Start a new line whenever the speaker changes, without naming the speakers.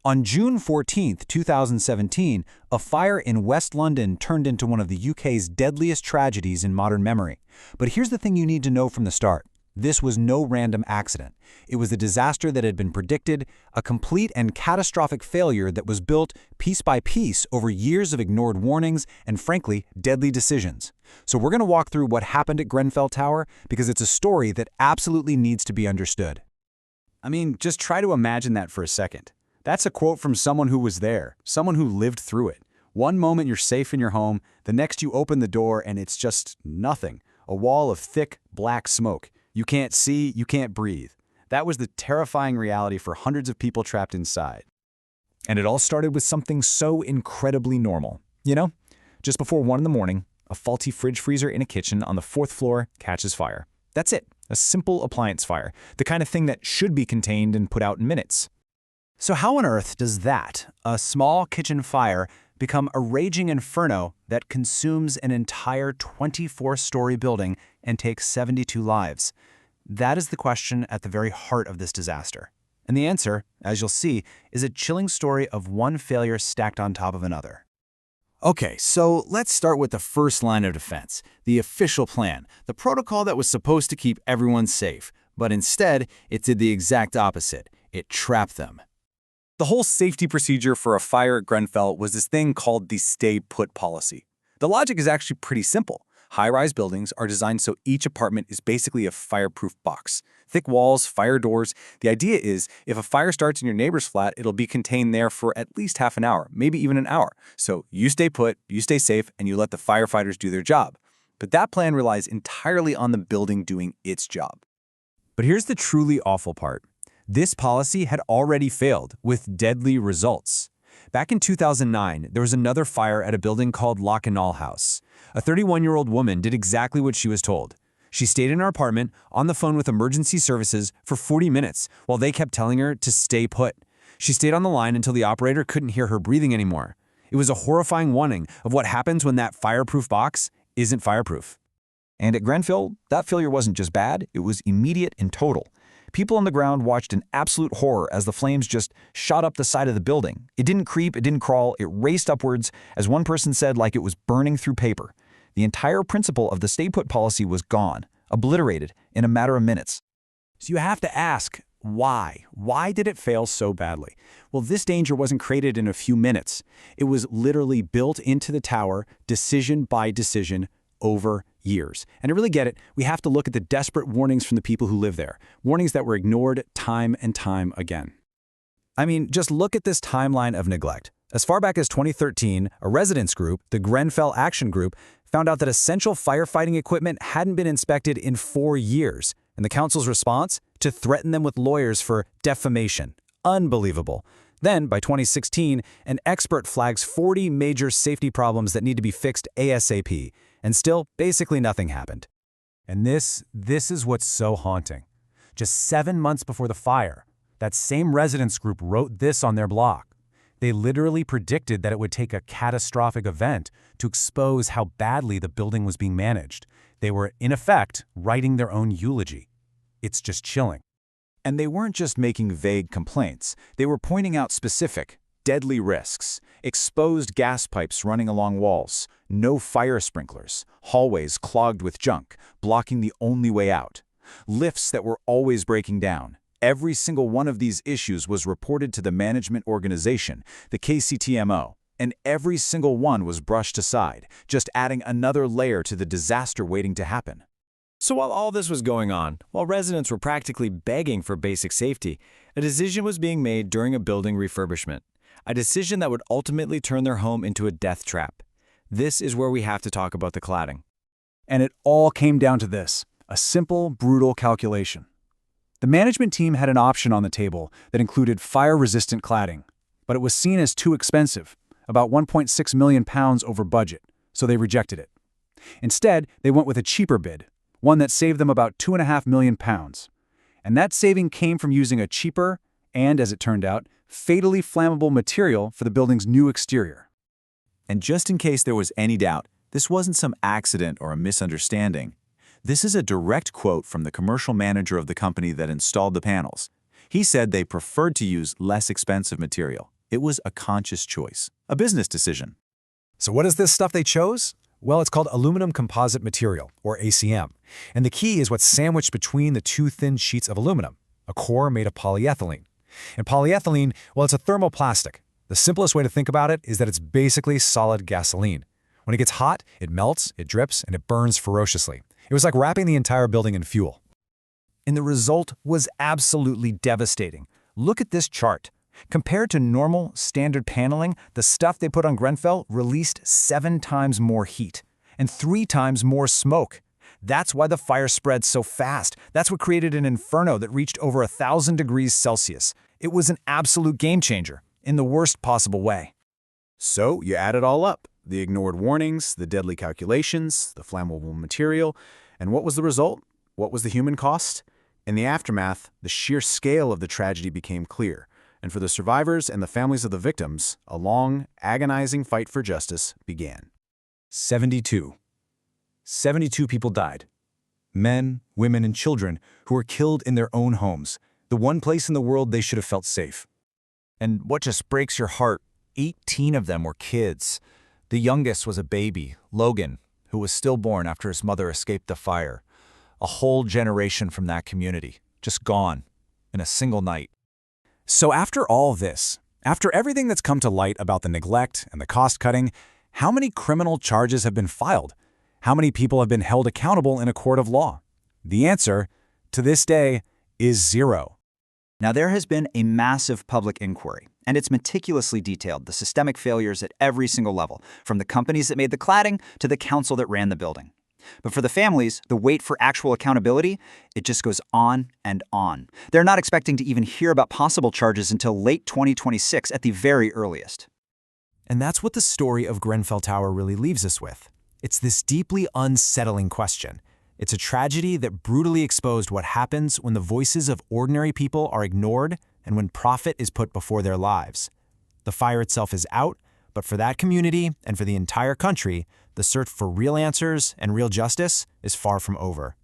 On June 14, 2017, a fire in West London turned into one of the UK's deadliest tragedies in modern memory. But here's the thing you need to know from the start. This was no random accident. It was a disaster that had been predicted, a complete and catastrophic failure that was built piece by piece over years of ignored warnings and, frankly, deadly decisions. So we're going to walk through what happened at Grenfell Tower because it's a story that absolutely needs to be understood.
I mean, just try to imagine that for a second. That's a quote from someone who was there, someone who lived through it. One moment you're safe in your home, the next you open the door and it's just nothing. A wall of thick, black smoke. You can't see, you can't breathe. That was the terrifying reality for hundreds of people trapped inside.
And it all started with something so incredibly normal. You know, just before 1 in the morning, a faulty fridge freezer in a kitchen on the 4th floor catches fire. That's it, a simple appliance fire, the kind of thing that should be contained and put out in minutes. So how on earth does that, a small kitchen fire, become a raging inferno that consumes an entire 24-story building and takes 72 lives? That is the question at the very heart of this disaster. And the answer, as you'll see, is a chilling story of one failure stacked on top of another. Okay, so let's start with the first line of defense, the official plan, the protocol that was supposed to keep everyone safe. But instead, it did the exact opposite. It trapped them. The whole safety procedure for a fire at Grenfell was this thing called the stay-put policy. The logic is actually pretty simple. High-rise buildings are designed so each apartment is basically a fireproof box. Thick walls, fire doors. The idea is if a fire starts in your neighbor's flat, it'll be contained there for at least half an hour, maybe even an hour. So you stay put, you stay safe, and you let the firefighters do their job. But that plan relies entirely on the building doing its job. But here's the truly awful part. This policy had already failed, with deadly results. Back in 2009, there was another fire at a building called Lock-and-All House. A 31-year-old woman did exactly what she was told. She stayed in her apartment, on the phone with emergency services, for 40 minutes, while they kept telling her to stay put. She stayed on the line until the operator couldn't hear her breathing anymore. It was a horrifying warning of what happens when that fireproof box isn't fireproof. And at Grenfell, that failure wasn't just bad, it was immediate and total. People on the ground watched in absolute horror as the flames just shot up the side of the building. It didn't creep, it didn't crawl, it raced upwards, as one person said, like it was burning through paper. The entire principle of the stay-put policy was gone, obliterated, in a matter of minutes. So you have to ask, why? Why did it fail so badly? Well, this danger wasn't created in a few minutes. It was literally built into the tower, decision by decision, over years. And to really get it, we have to look at the desperate warnings from the people who live there, warnings that were ignored time and time again. I mean, just look at this timeline of neglect. As far back as 2013, a residents group, the Grenfell Action Group, found out that essential firefighting equipment hadn't been inspected in 4 years, and the council's response? To threaten them with lawyers for defamation. Unbelievable. Then, by 2016, an expert flags 40 major safety problems that need to be fixed ASAP. And still, basically nothing happened. And this is what's so haunting. Just 7 months before the fire, that same residents group wrote this on their blog. They literally predicted that it would take a catastrophic event to expose how badly the building was being managed. They were, in effect, writing their own eulogy. It's just chilling. And they weren't just making vague complaints. They were pointing out specific, deadly risks, exposed gas pipes running along walls, no fire sprinklers, hallways clogged with junk, blocking the only way out, lifts that were always breaking down. Every single one of these issues was reported to the management organization, the KCTMO, and every single one was brushed aside, just adding another layer to the disaster waiting to happen. So while all this was going on, while residents were practically begging for basic safety, a decision was being made during a building refurbishment. A decision that would ultimately turn their home into a death trap. This is where we have to talk about the cladding. And it all came down to this, a simple, brutal calculation. The management team had an option on the table that included fire-resistant cladding, but it was seen as too expensive, about £1.6 million over budget, so they rejected it. Instead, they went with a cheaper bid, one that saved them about £2.5 million. And that saving came from using a cheaper and, as it turned out, fatally flammable material for the building's new exterior. And just in case there was any doubt, this wasn't some accident or a misunderstanding. This is a direct quote from the commercial manager of the company that installed the panels.
He said they preferred to use less expensive material. It was a conscious choice, a business decision.
So what is this stuff they chose? Well, it's called aluminum composite material, or ACM. And the key is what's sandwiched between the two thin sheets of aluminum, a core made of polyethylene. And polyethylene, well, it's a thermoplastic. The simplest way to think about it is that it's basically solid gasoline. When it gets hot, it melts, it drips, and it burns ferociously. It was like wrapping the entire building in fuel.
And the result was absolutely devastating. Look at this chart. Compared to normal, standard paneling, the stuff they put on Grenfell released 7 times more heat and 3 times more smoke. That's why the fire spread so fast. That's what created an inferno that reached over 1,000 degrees Celsius. It was an absolute game changer, in the worst possible way.
So you add it all up. The ignored warnings, the deadly calculations, the flammable material, and what was the result? What was the human cost? In the aftermath, the sheer scale of the tragedy became clear, and for the survivors and the families of the victims, a long, agonizing fight for justice began.
72 people died. Men, women, and children who were killed in their own homes, the one place in the world they should have felt safe.
And what just breaks your heart, 18 of them were kids. The youngest was a baby, Logan, who was stillborn after his mother escaped the fire. A whole generation from that community, just gone, in a single night.
So after all this, after everything that's come to light about the neglect and the cost-cutting, how many criminal charges have been filed? How many people have been held accountable in a court of law? The answer, to this day, is 0.
Now, there has been a massive public inquiry, and it's meticulously detailed the systemic failures at every single level, from the companies that made the cladding to the council that ran the building. But for the families, the wait for actual accountability, it just goes on and on. They're not expecting to even hear about possible charges until late 2026 at the very earliest.
And that's what the story of Grenfell Tower really leaves us with. It's this deeply unsettling question. It's a tragedy that brutally exposed what happens when the voices of ordinary people are ignored and when profit is put before their lives. The fire itself is out, but for that community and for the entire country, the search for real answers and real justice is far from over.